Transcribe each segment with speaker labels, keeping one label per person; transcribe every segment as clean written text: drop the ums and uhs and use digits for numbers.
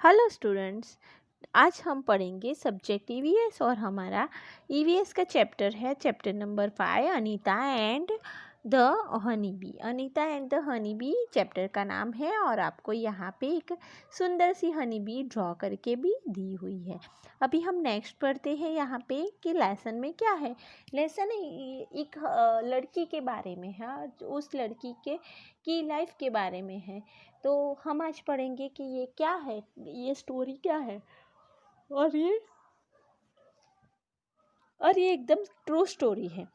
Speaker 1: Hello students. आज हम पढ़ेंगे सब्जेक्ट ईवीएस और हमारा ईवीएस का चैप्टर है chapter number 5 Anita and the honey bee. Anita and the honey bee chapter का नाम है और आपको यहाँ पे एक सुंदर सी हनी बी ड्रॉ करके भी दी हुई है। अभी हम नेक्स्ट पढ़ते हैं यहाँ पे कि लेसन में क्या है। लेसन एक लड़की के बारे में है, उस लड़की के की लाइफ के बारे में है। तो हम आज पढ़ेंगे कि ये क्या है, ये स्टोरी क्या है और ये एकदम ट्रू स्टोरी है,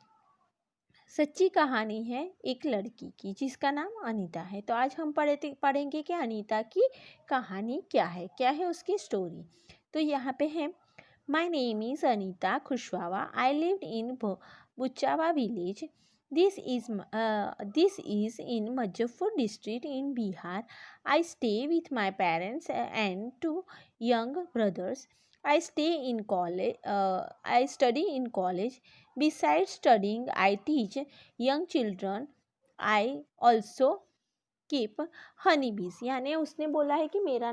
Speaker 1: सच्ची कहानी है एक लड़की की जिसका नाम अनीता है। तो आज हम पढ़ेंगे कि अनीता की कहानी क्या है उसकी स्टोरी। तो यहाँ पे है, my name is Anita Kushwaha, I lived in Buchawa village. This is in Muzaffarpur district in Bihar. I stay with my parents and two young brothers. I study in college. Besides studying, I teach young children. I also keep Honey बीज। यानी उसने बोला है कि मेरा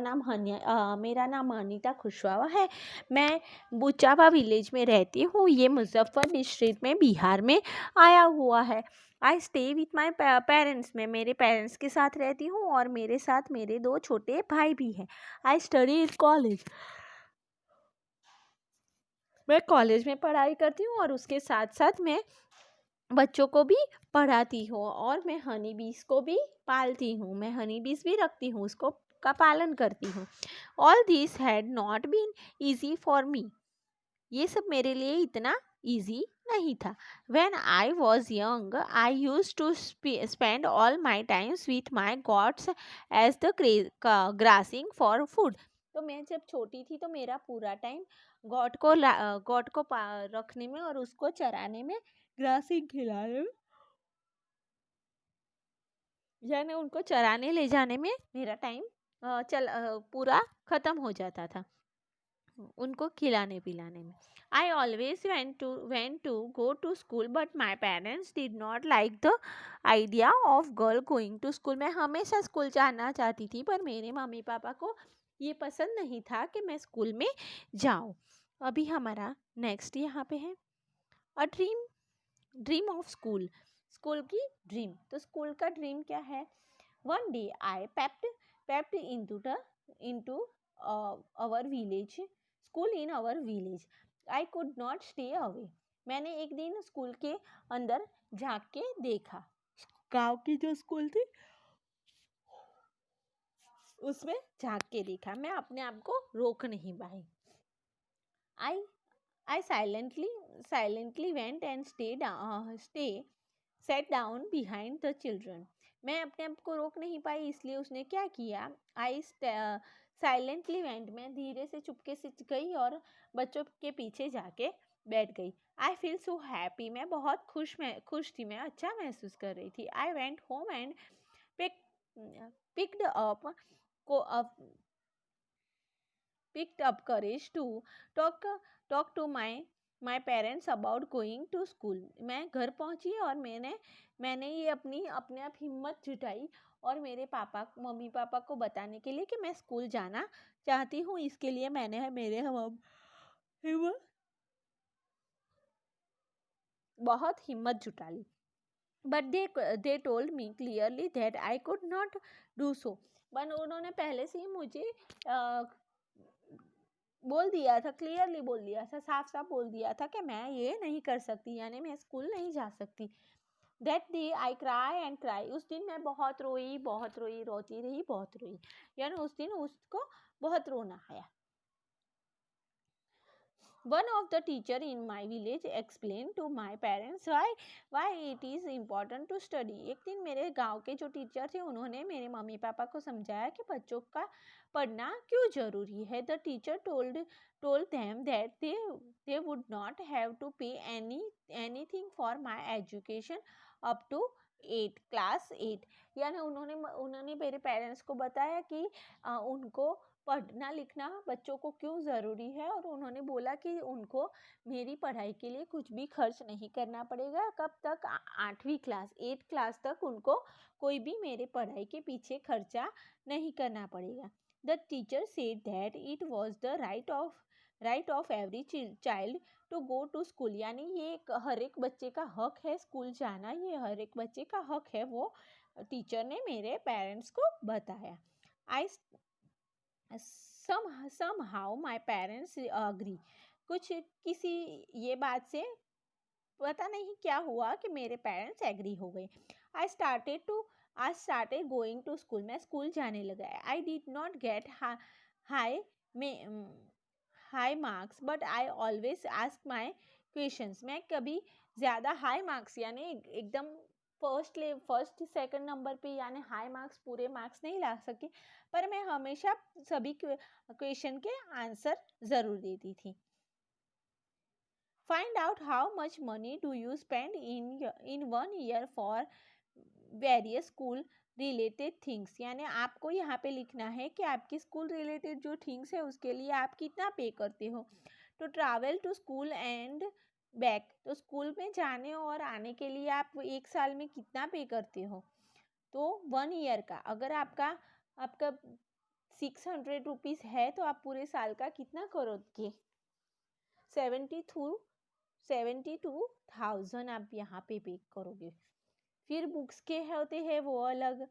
Speaker 1: नाम अनीता खुशवाहा है, मैं बुचावा विलेज में रहती हूँ, ये मुजफ्फर डिस्ट्रिक्ट में बिहार में आया हुआ है। I stay with my parents, मैं मेरे पेरेंट्स के साथ रहती हूँ और मेरे साथ मेरे दो छोटे भाई भी हैं। आई स्टडी इन कॉलेज, मैं कॉलेज में पढ़ाई करती हूँ और उसके साथ साथ मैं बच्चों को भी पढ़ाती हूँ और मैं हनी बीज को भी पालती हूँ, मैं हनी बीज भी रखती हूँ, उसको का पालन करती हूँ। All this had not been easy for me, ये सब मेरे लिए इतना ईजी नहीं था। When I was young I use to spend all my times with my goats as the grazing for food. तो मैं जब छोटी थी तो मेरा पूरा टाइम गॉड को रखने में और उसको चराने में, ग्रासिंग खिलाने में, यानी उनको चराने ले जाने में मेरा टाइम पूरा ख़त्म हो जाता था, उनको खिलाने पिलाने में। I always went to go to school but my parents did not like the idea of girl going to school. मैं हमेशा स्कूल जाना चाहती थी पर मेरे मम्मी पापा को ये पसंद नहीं था कि मैं स्कूल में जाऊँ। अभी हमारा नेक्स्ट यहाँ पे है a dream of school, school की ड्रीम। तो स्कूल का ड्रीम क्या है? One day I peeped into our village, school in our village, I could not stay away. मैंने एक दिन स्कूल के अंदर झांक के देखा, गांव की जो स्कूल थी उसमें झांक के देखा, मैं अपने आप को रोक नहीं पाई। I silently went and sat down behind the children. मैं अपने आप को रोक नहीं पाई, इसलिए उसने क्या किया, I silently went, मैं धीरे से चुपके से गई और बच्चों के पीछे जाके बैठ गई। I feel so happy, मैं बहुत खुश थी, मैं अच्छा महसूस कर रही थी। I went home and picked up picked up courage to talk to my parents about going to school. मैं घर पहुंची और मैंने ये अपने आप हिम्मत जुटाई और मेरे मम्मी पापा को बताने के लिए कि मैं स्कूल जाना चाहती हूँ। इसके लिए मैंने मेरे बहुत हिम्मत जुटा ली। But they told me clearly that I could not do so. पर उन्होंने पहले से ही मुझे बोल दिया था, क्लियरली बोल दिया था, साफ साफ बोल दिया था कि मैं ये नहीं कर सकती, यानी मैं स्कूल नहीं जा सकती। That day I cry and cry, उस दिन मैं बहुत रोई, रोती रही, बहुत रोई, यानी उस दिन उसको बहुत रोना आया। One of the teacher in my village explained to my parents why it is important to study. एक दिन मेरे गांव के जो टीचर थे उन्होंने मेरे मम्मी पापा को समझाया कि बच्चों का पढ़ना क्यों जरूरी है। The teacher told them that they would not have to pay anything for my education up to class 8। यानी उन्होंने मेरे पेरेंट्स को बताया कि उनको पढ़ना लिखना बच्चों को क्यों ज़रूरी है और उन्होंने बोला कि उनको मेरी पढ़ाई के लिए कुछ भी खर्च नहीं करना पड़ेगा। कब तक? 8वीं क्लास, 8 क्लास तक उनको कोई भी मेरे पढ़ाई के पीछे खर्चा नहीं करना पड़ेगा। The teacher said that it was the right of every child to go to school. यानी ये हर एक बच्चे का हक है स्कूल जाना, ये हर एक बच्चे का हक है, वो टीचर ने मेरे पेरेंट्स को बताया. आई somehow my parents agree. कुछ किसी ये बात से पता नहीं क्या हुआ कि मेरे पेरेंट्स एग्री हो गए. I started going to school. मैं स्कूल जाने लगा. I did not get high high marks but I always ask my questions. मैं कभी ज़्यादा हाई मार्क्स यानी एकदम फर्स्ट सेकंड नंबर पे यानी हाई मार्क्स पूरे मार्क्स नहीं ला सकी, पर मैं हमेशा सभी क्वेश्चन के आंसर ज़रूर देती थी. Find out how much money do you spend in 1 year for various school related things. यानी आपको यहाँ पे लिखना है कि आपकी स्कूल रिलेटेड जो थिंग्स है उसके लिए आप कितना पे करते हो. तो travel to school and back, तो स्कूल में जाने और आने के लिए आप एक साल में कितना पे करते हो. तो 1 year का अगर आपका 600 रुपीज़ है तो आप पूरे साल का कितना करोगे. 72,000 आप यहाँ पे करोगे. फिर बुक्स के होते हैं वो अलग,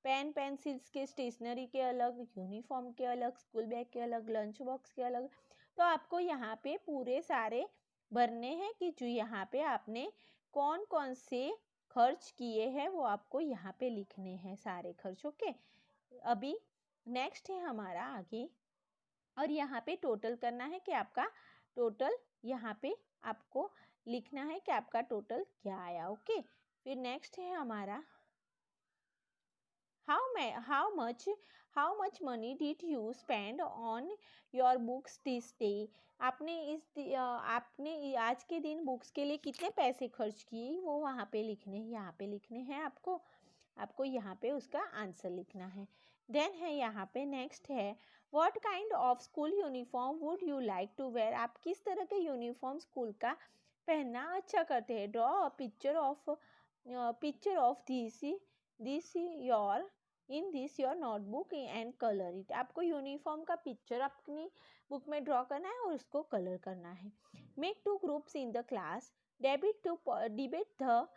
Speaker 1: पेन पेंसिल्स के, स्टेशनरी के अलग, यूनिफॉर्म के अलग, स्कूल बैग के अलग, लंच बॉक्स के अलग. तो आपको यहाँ पे पूरे सारे भरने हैं कि जो यहाँ पे आपने कौन कौन से खर्च किए हैं वो आपको यहाँ पे लिखने हैं सारे खर्च. ओके, अभी नेक्स्ट है हमारा आगे, और यहाँ पे टोटल करना है कि आपका टोटल यहाँ पे आपको लिखना है कि आपका टोटल क्या आया. ओके, फिर नेक्स्ट है हमारा how much money did you spend on your books this day. आपने आज के दिन बुक्स के लिए कितने पैसे खर्च किए वो वहाँ पे लिखने हैं, यहाँ पे लिखने हैं आपको यहाँ पे उसका आंसर लिखना है. देन है यहाँ पे नेक्स्ट है what kind of school uniform would you like to wear. आप किस तरह के यूनिफॉर्म स्कूल का पहनना अच्छा करते हैं. Draw a picture of this your notebook and colour it. आपको यूनिफॉर्म का पिक्चर अपनी बुक में ड्रॉ करना है और उसको कलर करना है. Make 2 groups in the class, debate the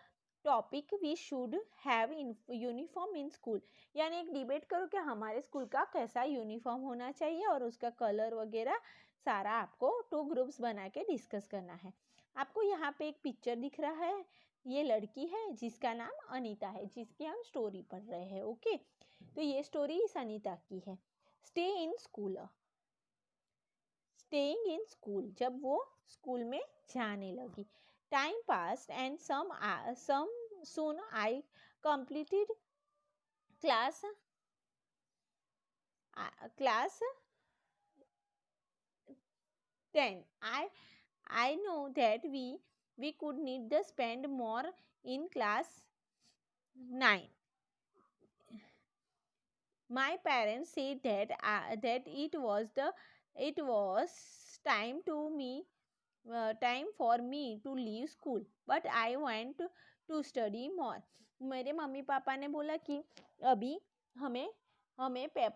Speaker 1: topic we should have in uniform in school. यानी एक डिबेट करो कि हमारे स्कूल का कैसा यूनिफॉर्म होना चाहिए और उसका कलर वगैरह सारा आपको 2 ग्रुप्स बना के डिस्कस करना है. आपको यहाँ पे एक पिक्चर दिख रहा है, ये लड़की है जिसका नाम अनीता है, जिसकी हम स्टोरी पढ़ रहे हैं. ओके, तो ये स्टोरी इस अनीता की है. स्टेइंग इन स्कूल, जब वो स्कूल में जाने लगी. Time pass and some soon I completed class 10. I know that we could need to spend more in class 9. My parents said that it was time for me to leave school, but I want to study more. मेरे mummy पापा ने बोला कि अभी हमें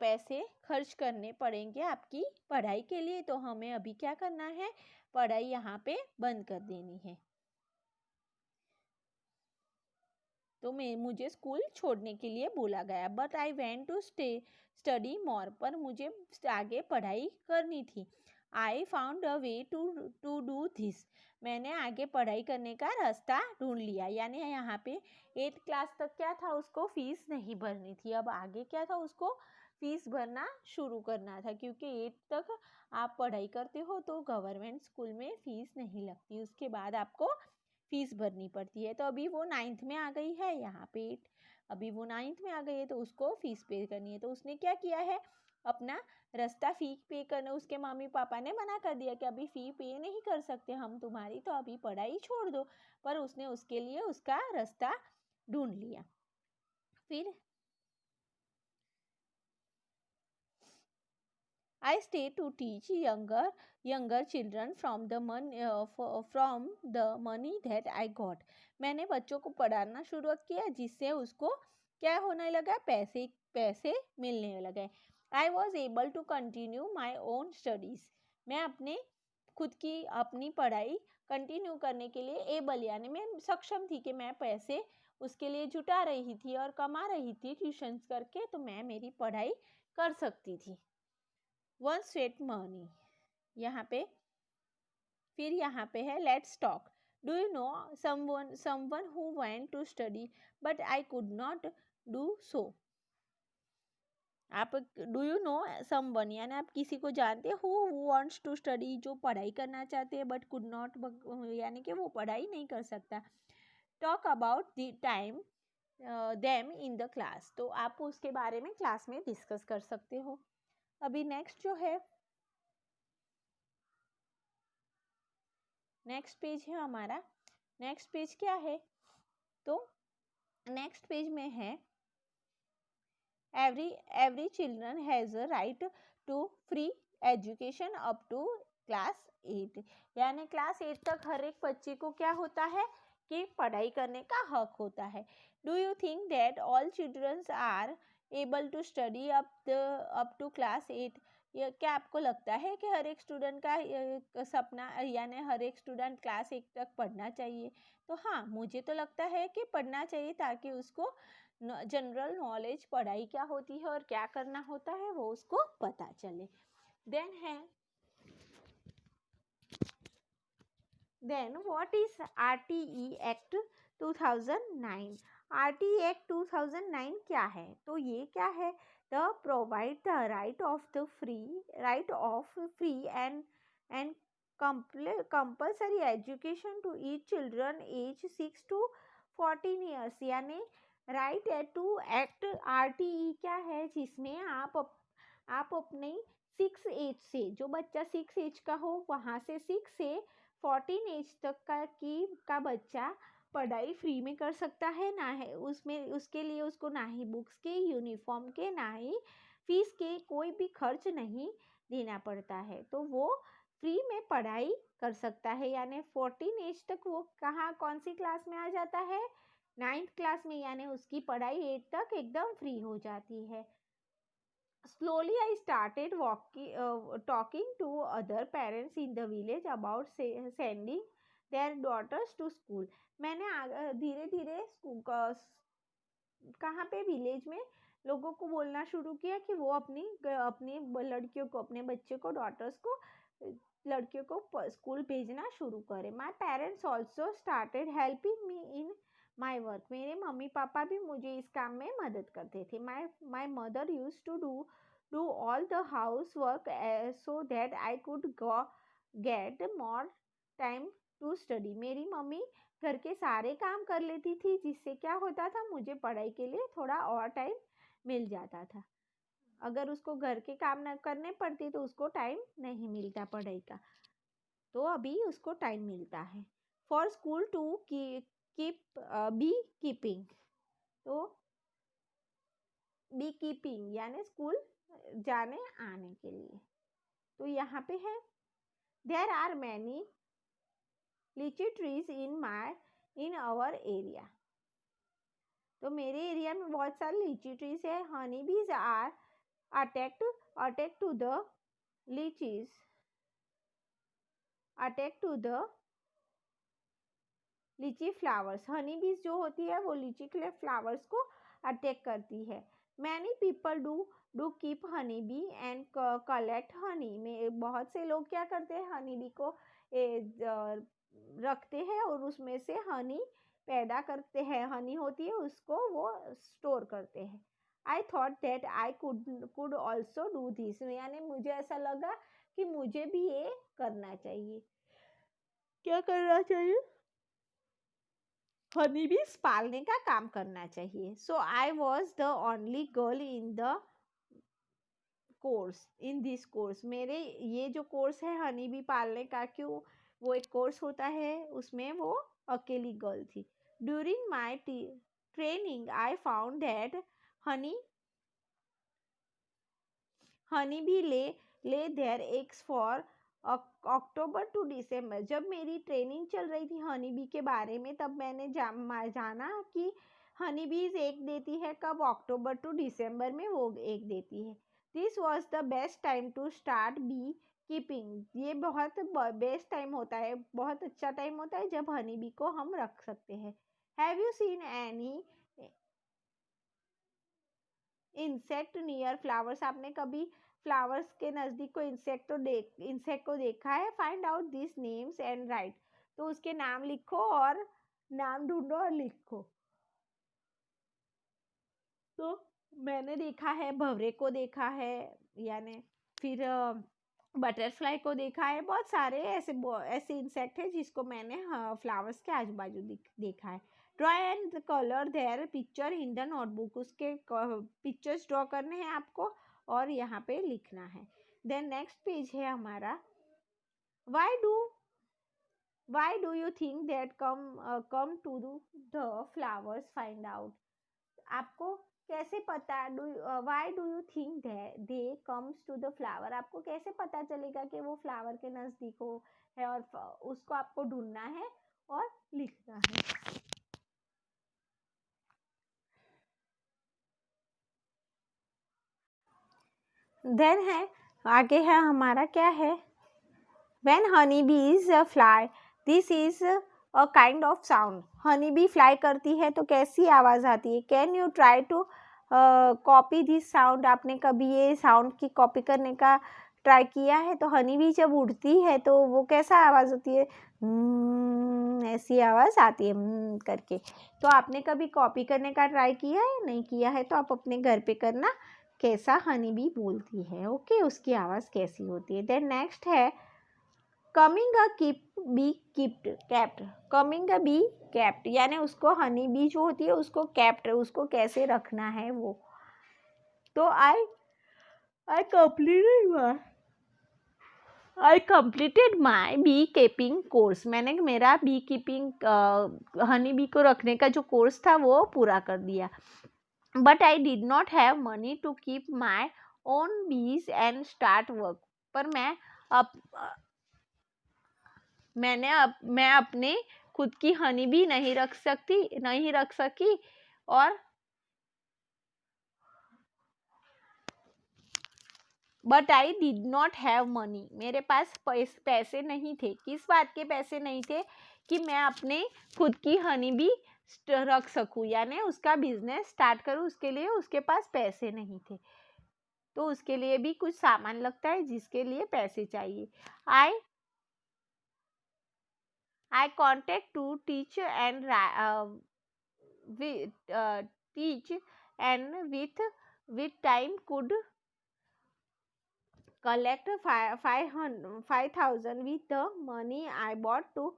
Speaker 1: पैसे खर्च करने पड़ेंगे आपकी पढ़ाई के लिए, तो हमें अभी क्या करना है, पढ़ाई यहाँ पे बंद कर देनी है. तो मुझे स्कूल छोड़ने के लिए बोला गया. But I went to study more, पर मुझे आगे पढ़ाई करनी थी. I found a way to do this. मैंने आगे पढ़ाई करने का रास्ता ढूंढ लिया. यानी यहाँ पे 8th क्लास तक क्या था, उसको फीस नहीं भरनी थी. अब आगे क्या था, उसको फीस भरना शुरू करना था, क्योंकि 8th तक आप पढ़ाई करते हो तो गवर्नमेंट स्कूल में फीस नहीं लगती, उसके बाद आपको फीस भरनी पड़ती है. तो अभी वो 9th में आ गई है, यहाँ पे अभी वो 9th में आ गई है तो उसको फीस पे करनी है. तो उसने क्या किया है, अपना रास्ता फी पे करना, उसके मम्मी पापा ने मना कर दिया कि अभी फी पे नहीं कर सकते हम तुम्हारी, तो अभी पढ़ाई छोड़ दो. पर उसने उसके लिए उसका रास्ता ढूंढ लिया. फिर I stay to teach younger children from the money that I got. मैंने बच्चों को पढ़ाना शुरू किया जिससे उसको क्या होने लगा, पैसे मिलने लगे. I was able to continue my own studies. मैं अपने खुद की अपनी पढ़ाई कंटिन्यू करने के लिए एबल यानी मैं सक्षम थी कि मैं पैसे उसके लिए जुटा रही थी और कमा रही थी ट्यूशन्स करके, तो मैं मेरी पढ़ाई कर सकती थी. One state money. यहाँ पे फिर यहाँ पे है let's talk. Do you know someone who went to study but I could not do so. आप डू यू नो समवन यानी आप किसी को जानते हो हु वांट्स टू स्टडी, जो पढ़ाई करना चाहते हैं बट कुड नॉट यानी कि वो पढ़ाई नहीं कर सकता. Talk about the time them in the class. तो आप उसके बारे में क्लास में डिस्कस कर सकते हो. अभी नेक्स्ट जो है नेक्स्ट पेज है हमारा. नेक्स्ट पेज क्या है, तो नेक्स्ट पेज में है every children has a right to free education up to class 8. यानी क्लास 8 तक हर एक बच्चे को क्या होता है कि पढ़ाई करने का हक होता है. Do you think that all childrens are able to study up to class 8. ये क्या आपको लगता है कि हर एक स्टूडेंट का सपना यानी हर एक स्टूडेंट क्लास 8 तक पढ़ना चाहिए. तो हाँ, मुझे तो लगता है कि पढ़ना चाहिए ताकि उसको जनरल नॉलेज पढ़ाई क्या होती है और क्या करना होता है वो उसको पता चले. Then what is RTE act 2009. RTE act 2009 क्या है, तो ये क्या है, the provide the right of free and compulsory education to each children age 6 to 14 years. यानी राइट टू एक्ट RTE क्या है, जिसमें आप अपने 6 एज से, जो बच्चा 6 एज का हो वहाँ से 6 से 14 एज तक का बच्चा पढ़ाई फ्री में कर सकता है. ना है उसमें उसके लिए उसको ना ही बुक्स के, यूनिफॉर्म के, ना ही फीस के कोई भी खर्च नहीं देना पड़ता है. तो वो फ्री में पढ़ाई कर सकता है. यानी 14 एज तक वो कौन सी क्लास में आ जाता है, 9th क्लास में. यानी उसकी पढ़ाई 8 तक एकदम फ्री हो जाती है. Slowly I started talking to other parents in the village about sending their daughters to school. मैंने धीरे धीरे कहाँ पे विलेज में लोगों को बोलना शुरू किया कि वो अपनी लड़कियों को, अपने बच्चे को, डॉटर्स को, लड़कियों को स्कूल भेजना शुरू करें. My parents also started helping me in my work. मेरे मम्मी पापा भी मुझे इस काम में मदद करते थे. My mother use to do all the house work so that I could get more time to study. मेरी मम्मी घर के सारे काम कर लेती थी, जिससे क्या होता था, मुझे पढ़ाई के लिए थोड़ा और टाइम मिल जाता था. अगर उसको घर के काम न करने पड़ते तो उसको टाइम नहीं मिलता पढ़ाई का, तो अभी उसको टाइम मिलता है. For school to bee keeping. तो बी कीपिंग यानी स्कूल जाने आने के लिए. तो यहाँ पे है there are many lychee trees in our area. तो मेरे एरिया में बहुत सारे लीची ट्रीज है. Honey bees are attack to the लीची फ्लावर्स. हनी बीज जो होती है वो लीची के फ्लावर्स को अटैक करती है. Many people do keep honey bee and collect Honey. में बहुत से लोग क्या करते हैं, हनी बी को रखते हैं और उसमें से हनी पैदा करते हैं. हनी होती है उसको वो स्टोर करते हैं. I thought that I could also do this. यानी मुझे ऐसा लगा कि मुझे भी ये करना चाहिए. क्या करना चाहिए, हनी बीज पालने का काम करना चाहिए. So I was the only girl in this course. मेरे ये जो कोर्स है हनी बी पालने का, क्यों वो एक कोर्स होता है, उसमें वो अकेली गर्ल थी. During my training I found that honey bee lay their eggs for October to December. जब मेरी ट्रेनिंग चल रही थी हनी बी के बारे में, तब मैंने जाना कि हनी बीज एक देती है कब, अक्टूबर टू दिसंबर में वो एक देती है. This was the best time to start bee keeping. ये बहुत बेस्ट टाइम होता है, बहुत अच्छा टाइम होता है जब हनी बी को हम रख सकते हैं। Have you seen any insect near flowers? आपने कभी फ्लावर्स के नजदीक को इंसेक्ट को देखा है? Find out this names and right. तो उसके नाम लिखो और नाम ढूंढो और लिखो। तो मैंने देखा है, भंवरे को देखा है, यानी फिर बटरफ्लाई को देखा है। बहुत सारे ऐसे इंसेक्ट है जिसको मैंने फ्लावर्स के आजू बाजू देखा है। Draw and colour their picture in the notebook. उसके पिक्चर्स ड्रॉ करने हैं आपको और यहाँ पे लिखना है। देन नेक्स्ट पेज है हमारा, why do you think that come to the flowers find out. आपको कैसे पता, why do you think they comes to the flower? आपको कैसे पता चलेगा कि वो फ्लावर के नजदीक हो है, और उसको आपको ढूंढना है और लिखना है। देन है आगे है हमारा, क्या है, when honey bees fly, this is a kind of sound। Honey bee fly करती है तो कैसी आवाज आती है? Can you try to copy this sound? आपने कभी ये साउंड की कॉपी करने का ट्राई किया है? तो हनी बी जब उड़ती है तो वो कैसा आवाज होती है? ऐसी आवाज आती है करके। तो आपने कभी कॉपी करने का ट्राई किया है? नहीं किया है तो आप अपने घर पे करना, कैसा हनी बी बोलती है, ओके, उसकी आवाज कैसी होती है। देन नेक्स्ट है, coming a keep bee kept capped. Coming a bee capped यानी उसको हनी बी जो होती है उसको कैप्ड, उसको कैसे रखना है वो। तो I completed my bee keeping course. मैंने मेरा बी कीपिंग हनी बी को रखने का जो कोर्स था वो पूरा कर दिया। But I did not have money to keep my own bees and start work. पर मैं अपने खुद की हनी भी नहीं रख सकी और but I did not have money. मेरे पास पैसे नहीं थे। किस बात के पैसे नहीं थे? कि मैं अपने खुद की हनी भी रख सकूं, यानी उसका बिजनेस स्टार्ट करूं, उसके लिए उसके पास पैसे नहीं थे। तो उसके लिए भी कुछ सामान लगता है जिसके लिए पैसे चाहिए। I contact to teach and teach and with time could collect 5,000 with the money I bought two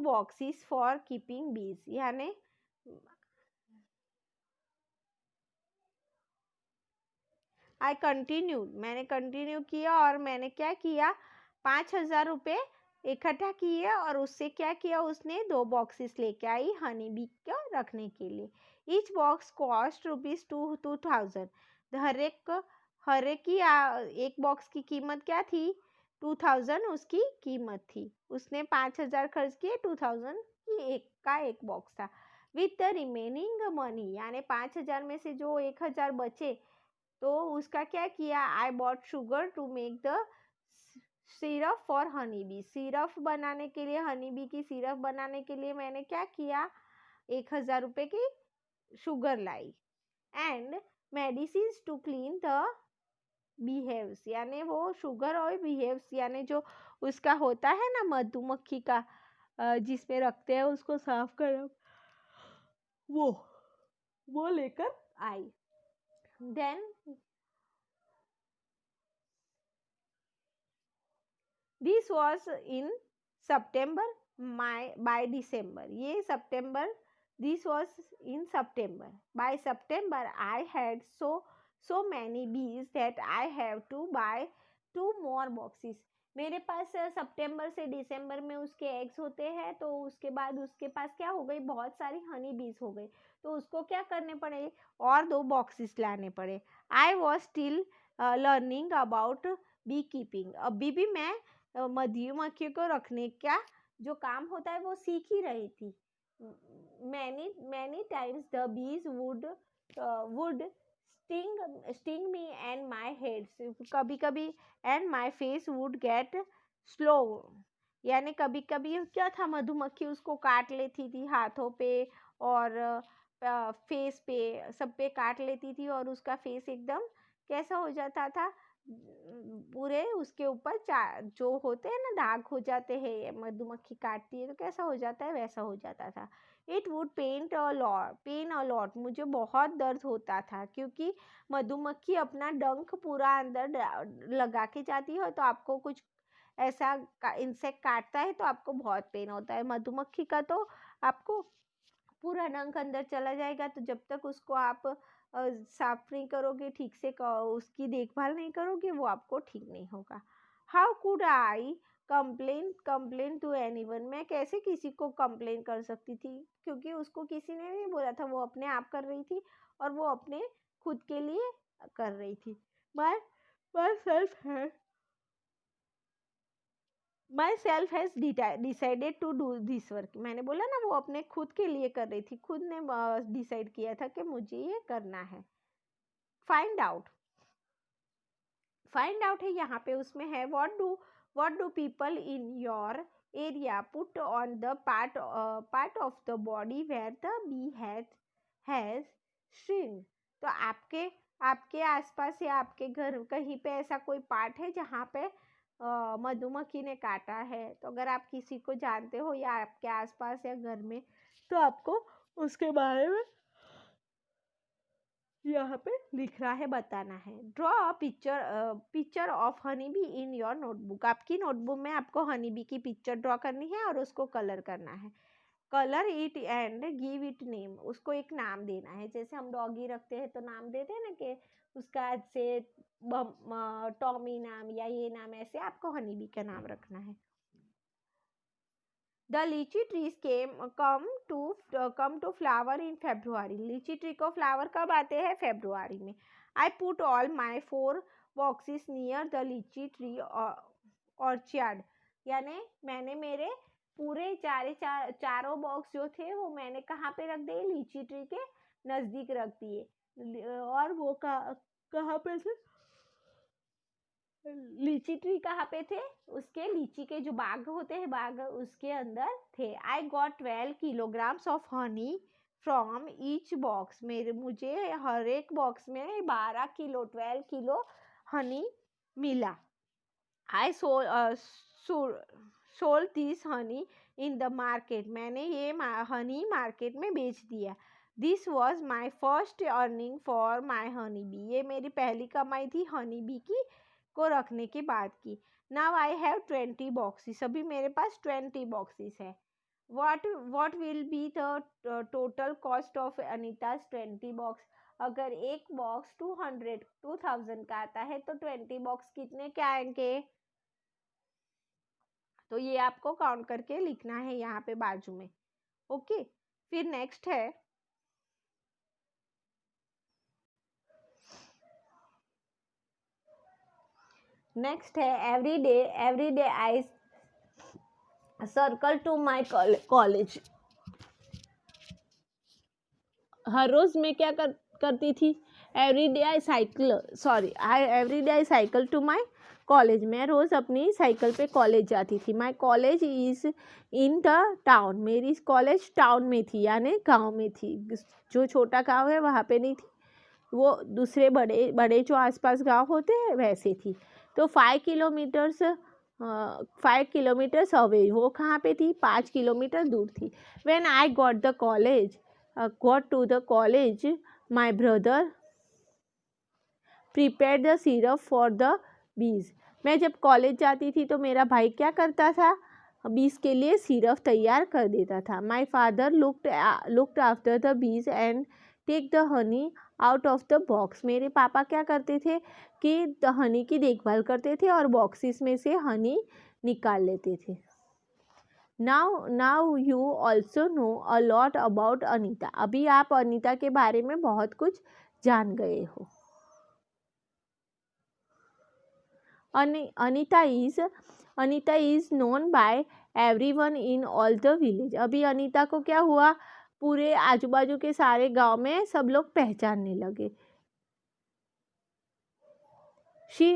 Speaker 1: boxes for keeping bees। यानी आई कंटिन्यू, मैंने कंटिन्यू किया और मैंने क्या किया, 5,000 रुपये इकट्ठा किए और उससे क्या किया, उसने 2 बॉक्सेस लेके आई हनी बी को रखने के लिए। Each box cost ₹2,000। हर एक की एक बॉक्स की कीमत क्या थी? 2,000 उसकी कीमत थी। उसने 5,000 खर्च किए, 2,000 की एक बॉक्स था। विथ द रिमेनिंग मनी, यानी 5,000 में से जो 1,000 बचे तो उसका क्या किया, I bought sugar to make the syrup for honey bee. Syrup बनाने के लिए, हनी बी की सिरप बनाने के लिए मैंने क्या किया, 1,000 रुपये की शुगर लाई। And medicine to clean the beehives, यानी वो शुगर और बिहेव्स यानी जो उसका होता है ना मधुमक्खी का जिसमें रखते हैं उसको साफ कर, वो लेकर आई। Then this was in September, by December, ये September, this was in September। By September I had so many bees that I have to buy 2 more boxes। मेरे पास सितंबर से दिसंबर में उसके एग्स होते हैं, तो उसके बाद उसके पास क्या हो गई, बहुत सारी हनी बीज हो गई, तो उसको क्या करने पड़े, और 2 बॉक्सेस लाने पड़े। I was still learning about bee keeping. अभी भी मैं मधुमक्खी को रखने का जो काम होता है वो सीख ही रही थी। Many times the bees would sting me and my head, कभी कभी and my face would get slow, यानी कभी कभी क्या था, मधुमक्खी उसको काट लेती थी हाथों पे और फेस पे, सब पे काट लेती थी और उसका फेस एकदम कैसा हो जाता था, पूरे उसके ऊपर जो होते हैं ना दाग हो जाते हैं, मधुमक्खी काटती है तो कैसा हो जाता है वैसा हो जाता था। It would pain a lot, मुझे बहुत दर्द होता था क्योंकि मधुमक्खी अपना डंक पूरा अंदर लगा के जाती है, तो आपको कुछ ऐसा इंसेक्ट काटता है तो आपको बहुत पेन होता है। मधुमक्खी का तो आपको पूरा डंक अंदर चला जाएगा, तो जब तक उसको आप साफ नहीं करोगे, ठीक से उसकी देखभाल नहीं करोगे, वो आपको ठीक नहीं होगा। How could I complain to anyone, मैं कैसे किसी को कंप्लेन कर सकती थी, क्योंकि उसको किसी ने नहीं बोला था, वो अपने आप कर रही थी और वो अपने खुद के लिए कर रही थी। माई सेल्फ है myself has decided to do this work, मैंने बोला ना वो अपने खुद के लिए कर रही थी, खुद ने डिसाइड किया था कि मुझे ये करना है। फाइंड आउट है यहाँ पे, उसमें है what do people in your area put on the part of the body where the bee has sting, तो आपके आसपास या आपके घर कहीं पे ऐसा कोई पार्ट है जहाँ पे मधुमक्खी ने काटा है, तो अगर आप किसी को जानते हो या आपके आसपास या घर में, तो आपको उसके बारे में यहाँ पे लिखना है, बताना है। Draw a picture of honey be in your notebook, आपकी नोटबुक में आपको हनी बी की पिक्चर ड्रॉ करनी है और उसको कलर करना है। Colour it and give it name, उसको एक नाम देना है, जैसे हम डॉगी रखते हैं तो नाम देते हैं ना कि उसका से टॉमी नाम या ये नाम, ऐसे आपको हनी बी का नाम रखना है। The lychee trees come to flower in February. लीची ट्री को फ्लावर कब आते हैं? फेब्रुआरी में। I put all my 4 boxes near the lychee tree orchard. यानी मैंने मेरे पूरे चारों बॉक्स जो थे वो मैंने कहाँ पे रख दिए? लीची ट्री के नज़दीक रख दिए। और वो कहाँ पे थे? लीची ट्री कहाँ पे थे? उसके लीची के जो बाग होते हैं, बाग उसके अंदर थे। I got 12 kilograms of honey from each box, मुझे हर एक बॉक्स में 12 किलो 12 किलो हनी मिला। I sold this Honey in the market, मैंने ये हनी मार्केट में बेच दिया। This was my first earning for my honey bee, ये मेरी पहली कमाई थी हनी बी की को रखने के बाद की। नाउ आई हैव 20 बॉक्सेस, अभी मेरे पास 20 बॉक्सेस है। what will be the total cost of अनीता's 20 box, अगर एक बॉक्स 2000 का आता है तो 20 बॉक्स कितने के आएंगे? तो ये आपको काउंट करके लिखना है यहाँ पे बाजू में। ओके, फिर नेक्स्ट है every day I circle to my college, हर रोज मैं क्या करती थी? Every day I cycle to my college, मैं रोज अपनी साइकिल पे कॉलेज जाती थी। My college is in the town, मेरी कॉलेज टाउन में थी, यानी गांव में थी। जो छोटा गांव है वहाँ पे नहीं थी, वो दूसरे बड़े बड़े जो आसपास गांव होते हैं वैसे थी। तो 5 किलोमीटर्स अवे, वो कहाँ पे थी? 5 किलोमीटर दूर थी। When I got to the college, my brother prepared the syrup for the bees, मैं जब कॉलेज जाती थी तो मेरा भाई क्या करता था? बीज के लिए सिरप तैयार कर देता था। My father looked after the bees and take the honey out of the box, मेरे पापा क्या करते थे कि हनी की देखभाल करते थे और बॉक्सेस में से हनी निकाल लेते थे। Now you also know a lot about Anita, अभी आप अनीता के बारे में बहुत कुछ जान गए हो। Anita is known by everyone in all the village, अभी अनीता को क्या हुआ? पूरे आजू बाजू के सारे गांव में सब लोग पहचानने लगे। She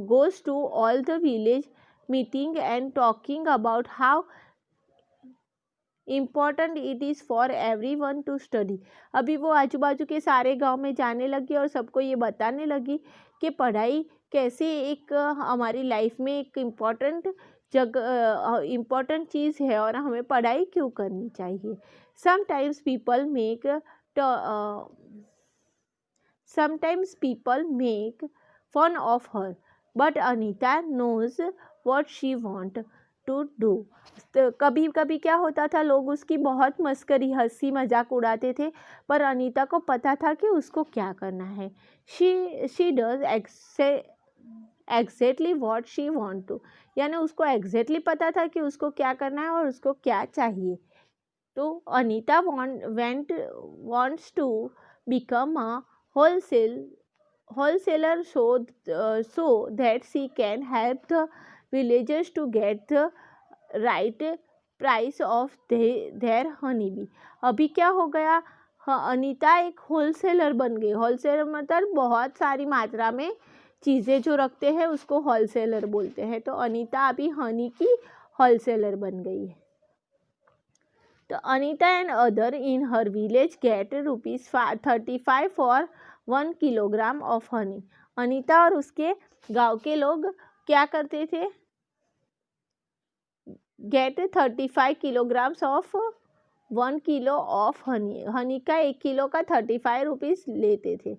Speaker 1: goes to all the village meeting and talking about how important it is for every one two study. अभी वो आजू बाजू के सारे गांव में जाने लगी और सबको ये बताने लगी कि पढ़ाई कैसे एक हमारी लाइफ में एक इम्पॉर्टेंट चीज़ है और हमें पढ़ाई क्यों करनी चाहिए। Sometimes people make fun of her, but Anita knows what she want to do। तो कभी कभी क्या होता था, लोग उसकी बहुत मस्करी हंसी मजाक उड़ाते थे, पर अनीता को पता था कि उसको क्या करना है। She does exactly what she want to, यानी उसको एग्जैक्टली पता था कि उसको क्या करना है और उसको क्या चाहिए। तो Anita wants to become a wholesaler so that she can help the villagers to get the right price of their honey bee। अभी क्या हो गया, अनीता एक होलसेलर बन गई। होलसेलर मतलब बहुत सारी मात्रा में चीज़ें जो रखते हैं उसको होलसेलर बोलते हैं। तो अनीता अभी हनी की होलसेलर बन गई है। तो Anita and other in her village get ₹35 for 1 kilogram of honey. Anita और उसके गांव के लोग क्या करते थे, get 35 kilograms of 1 kilo of honey. Honey का 1 किलो का 35 रुपीज़ लेते थे।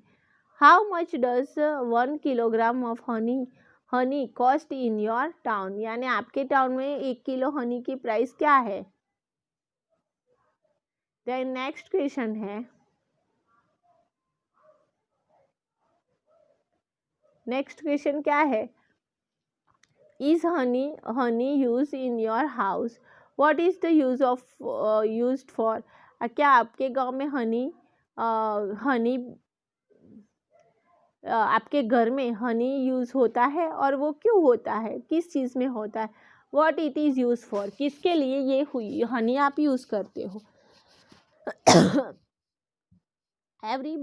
Speaker 1: How much does 1 kilogram of honey cost in your town, यानी आपके टाउन में 1 किलो हनी की प्राइस क्या है। देन नेक्स्ट क्वेश्चन है, नेक्स्ट क्वेश्चन क्या है, is Honey use in your house, what is the use of used for. क्या आपके गांव में हनी आपके घर में हनी यूज होता है और वो क्यों होता है, किस चीज़ में होता है। What it is use for, किसके लिए ये हुई हनी आप यूज़ करते हो। Every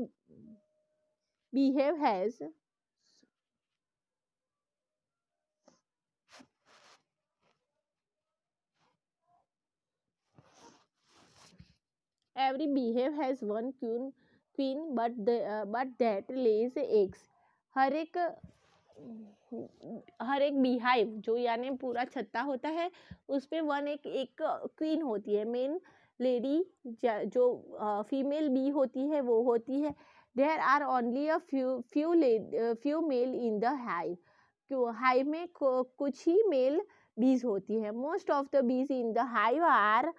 Speaker 1: beehive has every beehive has one queen but that lays eggs। हर एक बीहाइव जो यानी पूरा छत्ता होता है उसमें एक क्वीन होती है, मेन लेडी जो फीमेल बी होती है वो होती है। There are only a few male in the hive. क्यों हाइव में कुछ ही मेल बीज होती है। Most of the bees in the hive are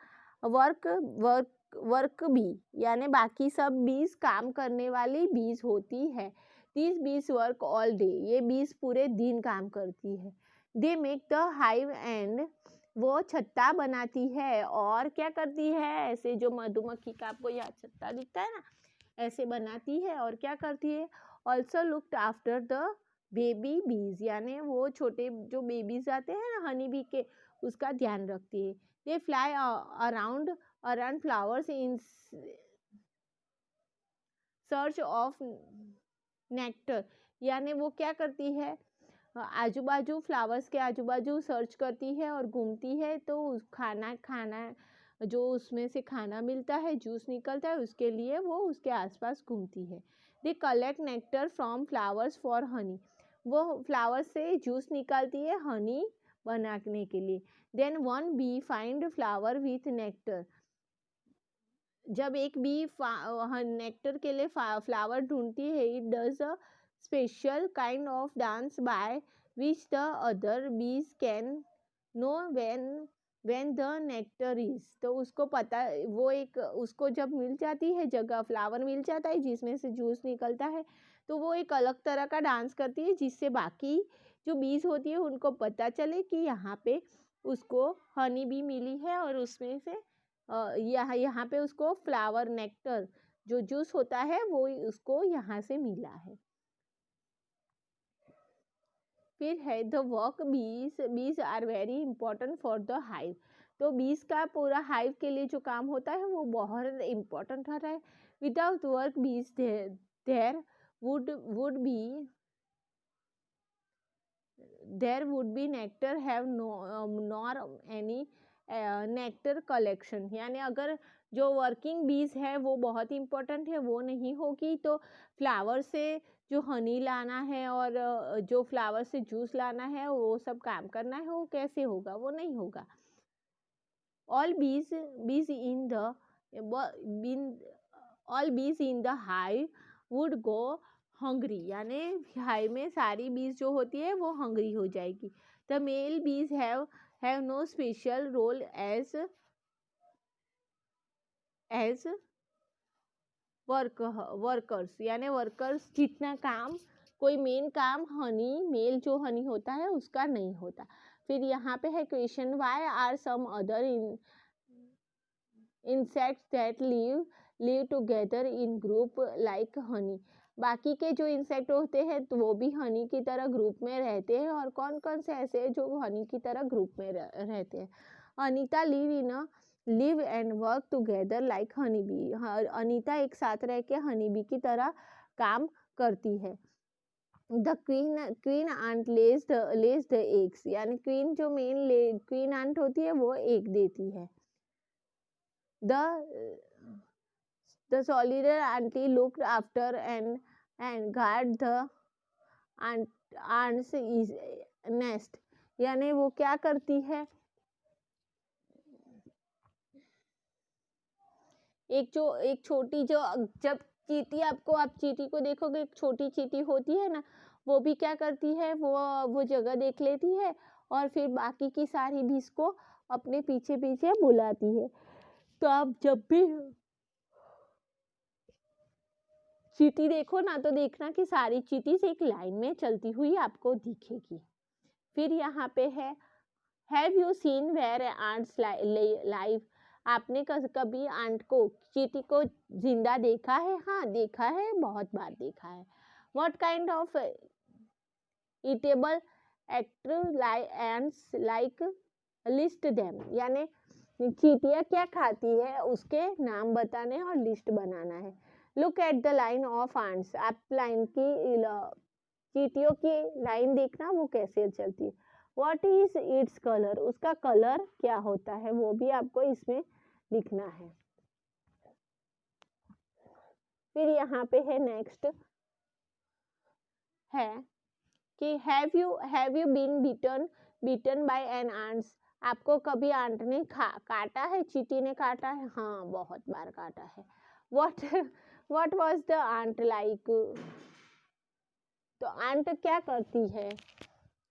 Speaker 1: work bee, यानी बाकी सब बीज काम करने वाली बीज होती है। This be's verb all day, ये बीज पूरे दिन काम करती है। They make the hive and, वो छत्ता बनाती है और क्या करती है, ऐसे जो मधुमक्खी का आपको यहाँ छत्ता दिखता है ना, ऐसे बनाती है और क्या करती है, also looked after the baby बीज, यानी वो छोटे जो बेबीज आते हैं ना हनी बी के, उसका ध्यान रखती है। They fly around flowers in search of nectar, यानी वो क्या करती है, आजू बाजू फ्लावर्स के आजू बाजू सर्च करती है और घूमती है, तो खाना जो उसमें से खाना मिलता है, जूस निकलता है, उसके लिए वो उसके आसपास घूमती है। They collect nectar from flowers for Honey, वो फ्लावर्स से जूस निकालती है हनी बनाने के लिए। Then one bee find flower with nectar, जब एक बी नेक्टर के लिए फ्लावर ढूंढती है, it does a special kind of dance by which the other bees can know when the nectar is. तो उसको पता, वो एक उसको जब मिल जाती है जगह, फ्लावर मिल जाता है जिसमें से जूस निकलता है, तो वो एक अलग तरह का डांस करती है जिससे बाकी जो बीज होती है उनको पता चले कि यहाँ पे उसको हनी बी मिली है और उसमें से यहाँ पे उसको फ्लावर नेक्टर जो जूस होता है वो उसको यहाँ से मिला है। फिर है the work bees are very important for the hive. तो बीज का पूरा हाइव के लिए जो काम होता है वो बहुत इम्पोर्टेंट होता है। Without work bees there would be there would be nectar have nor any nectar collection. यानी अगर जो वर्किंग बीज है वो बहुत इम्पोर्टेंट है, वो नहीं होगी तो फ्लावर से जो हनी लाना है और जो फ्लावर से जूस लाना है वो सब काम करना है, वो कैसे होगा? वो नहीं होगा। all bees in the all bees in the hive would go hungry। यानी हाइव में सारी बीज जो होती है वो हंग्री हो जाएगी। the male bees have no special role as workers. यानी वर्कर्स जितना काम, कोई मेन काम हनी, मेल जो हनी होता है उसका नहीं होता। फिर यहाँ पे है question, why are some other insects that live together in group like honey. बाकी के जो इंसेक्ट होते हैं तो वो भी हनी की तरह ग्रुप में रहते हैं, और कौन कौन से ऐसे हैं जो हनी की तरह ग्रुप में रहते हैं? Anita live and work together like honey bee. Anita एक साथ रह के हनी बी की तरह काम करती है। The queen ant lays the eggs. यानी क्वीन जो मेन क्वीन आंट होती है वो एग देती है। The soldier auntie looked after and guard the ants nest। यानी वो क्या करती है? एक छोटी जो, जब चींटी, आप चींटी को देखोगे, एक छोटी चींटी होती है ना, वो भी क्या करती है? वो जगह देख लेती है और फिर बाकी की सारी बीज को अपने पीछे पीछे बुलाती है। तो आप जब भी चींटी देखो ना तो देखना कि सारी चींटी से एक लाइन में चलती हुई आपको दिखेगी। फिर यहाँ पे है, have you seen where ants live. आपने कभी आंट को, चींटी को जिंदा देखा है? हाँ देखा है, बहुत बार देखा है। What kind of eatable actor ants like, list them. यानी चींटियाँ क्या खाती है उसके नाम बताने और लिस्ट बनाना है। Look at the line of ants. आप लाइन की, चींटियों की लाइन देखना वो कैसे चलती है। What is its colour. उसका कलर क्या होता है वो भी आपको इसमें लिखना है। फिर यहाँ पे है नेक्स्ट है कि have you been beaten by an ants. आपको कभी आंट ने काटा है, चींटी ने काटा है? हाँ बहुत बार काटा है। What was the ant like. तो आंट क्या करती है,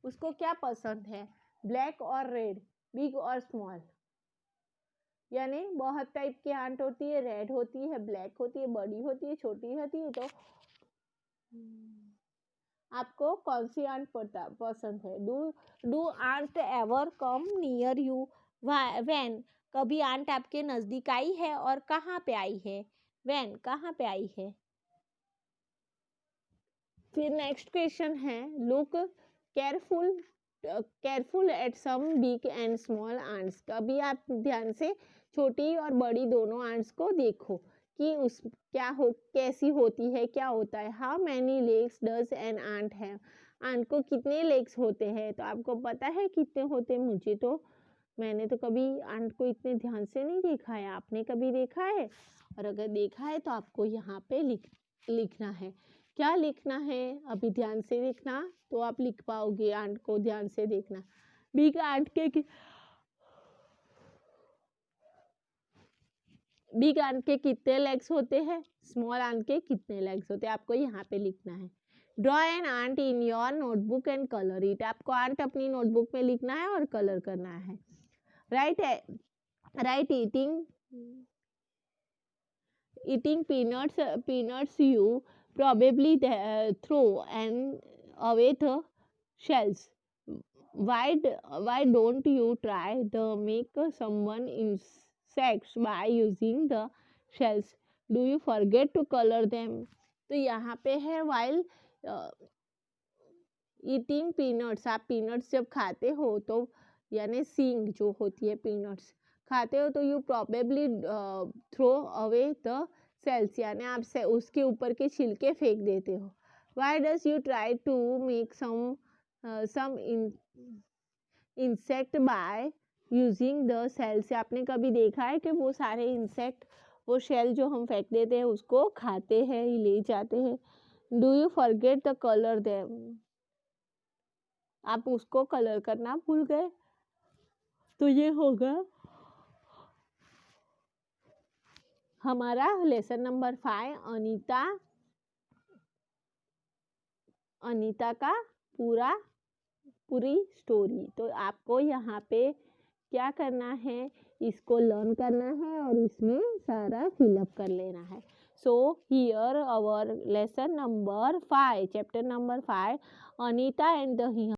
Speaker 1: उसको क्या पसंद है? ब्लैक और रेड, बिग और स्मॉल। यानी बहुत टाइप की आंट होती है, रेड होती है, ब्लैक होती है, बड़ी होती है, छोटी होती है। तो आपको कौन सी आंट पसंद है? Do ant ever come near you when. कभी आंट आपके नजदीक आई है और कहाँ पे आई है? व्हेन, कहाँ पे आई है? फिर नेक्स्ट क्वेश्चन है, look careful at some big and small ants. कभी आप ध्यान से छोटी और बड़ी दोनों आंट्स को देखो कि उस कैसी होती है, क्या होता है। How many legs does an ant have. Ant को कितने लेग्स होते हैं? तो आपको पता है कितने होते हैं? मैंने तो कभी आंट को इतने ध्यान से नहीं देखा है। आपने कभी देखा है? और अगर देखा है तो आपको यहाँ पे लिखना है। क्या लिखना है? अभी ध्यान से देखना तो आप लिख पाओगे। आंट को ध्यान से देखना। बिग आंट के कितने लेग्स होते हैं? स्मॉल आंट के कितने लेग्स होते हैं? आपको यहाँ पे लिखना है। Draw an ant in your notebook and colour it. आपको आंट अपनी नोटबुक में लिखना है और कलर करना है। Right eating peanuts you probably throw and away the shells. Why don't you try the make someone insects by using the shells? Do you forget to color them? तो यहाँ पे है while eating peanuts। आप peanuts जब खाते हो तो, यानी सींग जो होती है पीनट्स खाते हो तो you probably throw away the shells. यानी आप से उसके ऊपर के छिलके फेंक देते हो। Why does you try to make some insect by using the shell से। आपने कभी देखा है कि वो सारे इंसेक्ट वो शेल जो हम फेंक देते हैं उसको खाते हैं, ले जाते हैं। Do you forget the colour them? आप उसको कलर करना भूल गए। तो ये होगा हमारा लेसन नंबर 5 अनीता का पूरी स्टोरी। तो आपको यहाँ पे क्या करना है, इसको लर्न करना है और इसमें सारा फिलअप कर लेना है। So here our lesson number 5, chapter number 5, Anita and the